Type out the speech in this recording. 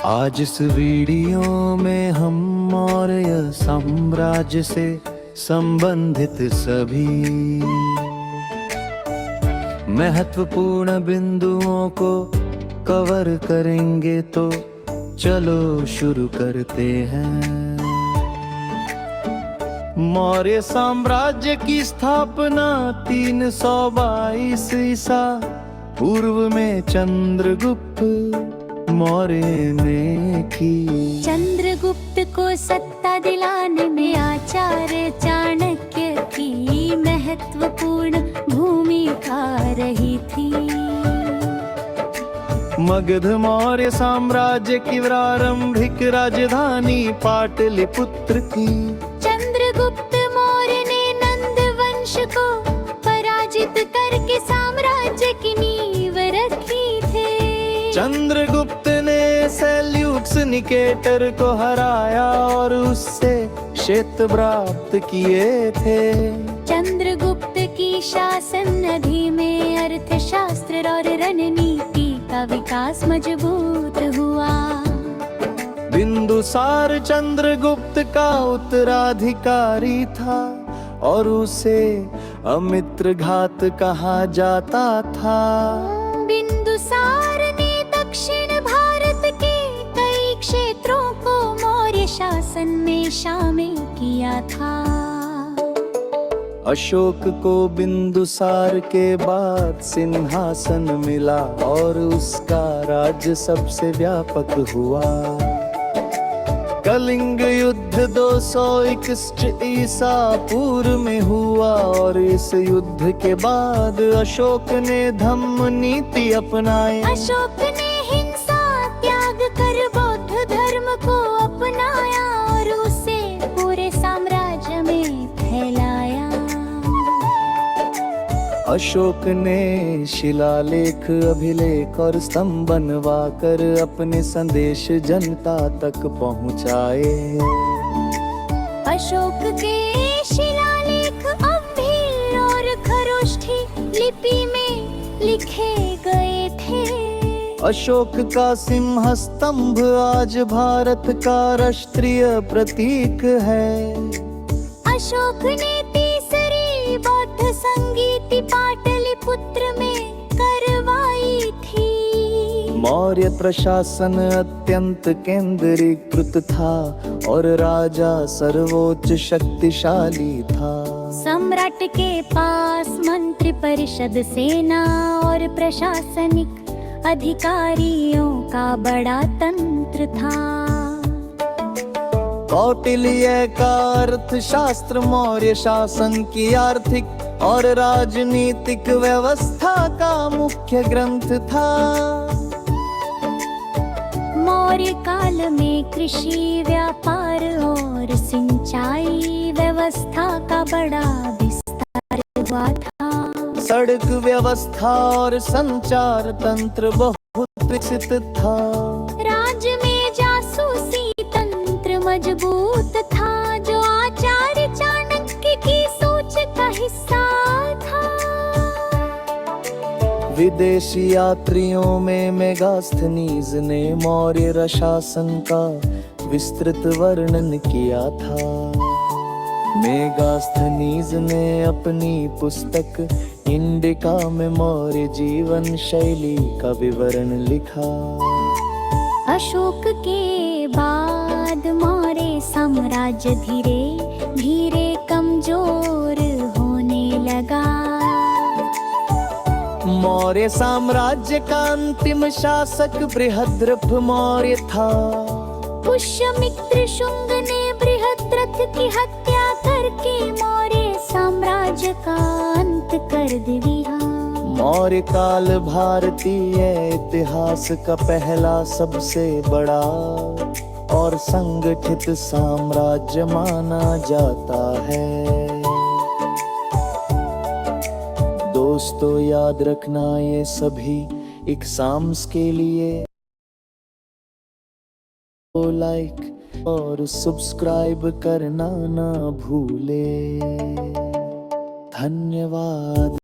आज इस वीडियो में हम मौर्य साम्राज्य से संबंधित सभी महत्वपूर्ण बिंदुओं को कवर करेंगे, तो चलो शुरू करते हैं। मौर्य साम्राज्य की स्थापना 322 ईसा पूर्व में चंद्रगुप्त मौर्य ने की। चंद्रगुप्त को सत्ता दिलाने में आचार्य चाणक्य की महत्वपूर्ण भूमिका रही थी। मगध मौर्य साम्राज्य की प्रारंभिक राजधानी पाटलिपुत्र थी। चंद्रगुप्त मौर्य ने नंद वंश को पराजित करके साम्राज्य की नींव रखी थी। चंद्रगुप्त ने सेल्यूक्स निकेटर को हराया और उससे क्षेत्र प्राप्त किए थे। चंद्रगुप्त की शासन अवधि में अर्थशास्त्र और रणनीति का विकास मजबूत हुआ। बिंदुसार चंद्रगुप्त का उत्तराधिकारी था और उसे अमित्रघात कहा जाता था। बिंदुसार ने दक्षिण भारत के कई क्षेत्रों को मौर्य शासन में शामिल किया था। अशोक को बिंदुसार के बाद सिंहासन मिला और उसका राज्य सबसे व्यापक हुआ। कलिंग युद्ध 261 ईसा पूर्व में हुआ और इस युद्ध के बाद अशोक ने धम्म नीति अपनाई। अशोक ने हिंसा त्याग कर बौद्ध धर्म को अपनाया और उसे पूरे साम्राज्य में फैलाया। अशोक ने शिलालेख, अभिलेख और स्तंभ बनवाकर अपने संदेश जनता तक पहुंचाए। अशोक के शिलालेख अम्भीर और खरोष्ठी लिपि में लिखे गए थे। अशोक का सिंह स्तंभ आज भारत का राष्ट्रीय प्रतीक है। अशोक ने तीसरी बौद्ध संगीति पाटलिपुत्र में करवाई थी। मौर्य प्रशासन अत्यंत केंद्रीकृत था और राजा सर्वोच्च शक्तिशाली था। सम्राट के पास मंत्री परिषद, सेना और प्रशासनिक अधिकारियों का बड़ा तंत्र था। कौटिल्य का अर्थशास्त्र मौर्य शासन की आर्थिक और राजनीतिक व्यवस्था का मुख्य ग्रंथ था। मौर्य काल में कृषि, व्यापार और सिंचाई व्यवस्था का बड़ा विस्तार हुआ था। सड़क व्यवस्था और संचार तंत्र बहुत विकसित था। राज्य में जासूसी तंत्र मजबूत था, जो आचार्य चाणक्य की सोच का हिस्सा था। विदेशी यात्रियों में मेगास्थनीज ने मौर्य शासन का विस्तृत वर्णन किया था। मेगास्थनीज ने अपनी पुस्तक इंडिका में मौर्य जीवन शैली का विवरण लिखा। अशोक के बाद मौर्य साम्राज्य धीरे धीरे कमजोर होने लगा। मौर्य साम्राज्य का अंतिम शासक बृहद्रथ मौर्य था। पुष्यमित्र शुंग ने बृहद्रथ की हत्या करके मौर्य साम्राज्य का अंत कर दिया। मौर्य काल भारतीय इतिहास का पहला सबसे बड़ा और संगठित साम्राज्य माना जाता है। दोस्तों, याद रखना ये सभी एग्जाम्स के लिए लाइक और सब्सक्राइब करना ना भूले। धन्यवाद।